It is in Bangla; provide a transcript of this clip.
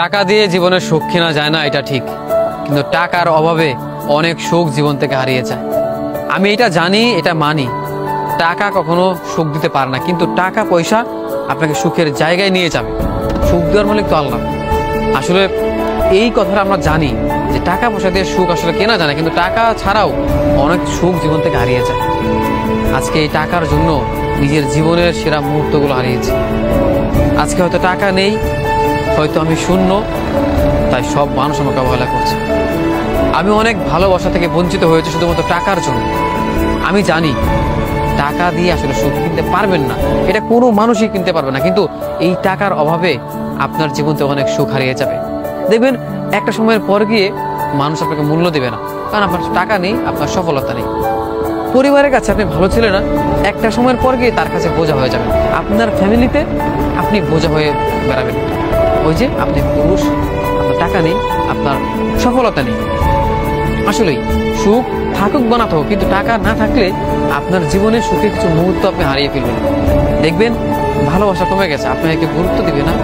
টাকা দিয়ে জীবনের সুখ কেনা যায় না, এটা ঠিক, কিন্তু টাকার অভাবে অনেক সুখ জীবন থেকে হারিয়ে যায়। আমি এটা জানি, এটা মানি, টাকা কখনো সুখ দিতে পারে না, কিন্তু টাকা পয়সা আপনাকে সুখের জায়গায় নিয়ে যাবে। সুখ দেওয়ার মালিক তো আল্লাহ। আসলে এই কথাটা আমরা জানি যে টাকা পয়সা দিয়ে সুখ আসলে কেনা যায় না, কিন্তু টাকা ছাড়াও অনেক সুখ জীবন থেকে হারিয়ে যায়। আজকে এই টাকার জন্য নিজের জীবনের সেরা মুহূর্তগুলো হারিয়েছি। আজকে হয়তো টাকা নেই, হয়তো আমি শূন্য, তাই সব মানুষ আমাকে অবহেলা করছে। আমি অনেক ভালোবাসা থেকে বঞ্চিত হয়েছে শুধুমাত্র টাকার জন্য। আমি জানি টাকা দিয়ে আসলে সুখ কিনতে পারবেন না, এটা কোনো মানুষই কিনতে পারবে না, কিন্তু এই টাকার অভাবে আপনার জীবন থেকে অনেক সুখ হারিয়ে যাবে। দেখবেন একটা সময়ের পর গিয়ে মানুষ আপনাকে মূল্য দেবে না, কারণ আপনার টাকা নেই, আপনার সফলতা নেই। পরিবারের কাছে আপনি ভালো ছিলেন না, একটা সময়ের পর গিয়ে তার কাছে বোঝা হয়ে যাবেন। আপনার ফ্যামিলিতে আপনি বোঝা হয়ে বেড়াবেন। ওই যে আপনি পুরুষ, আপনার টাকা নেই, আপনার সফলতা নেই। আসলেই সুখ থাকুক বা না থাকুক, কিন্তু টাকা না থাকলে আপনার জীবনের সুখের কিছু মুহূর্ত আপনি হারিয়ে ফেলবেন। দেখবেন ভালোবাসা কমে গেছে, আপনাকে গুরুত্ব দিবে না।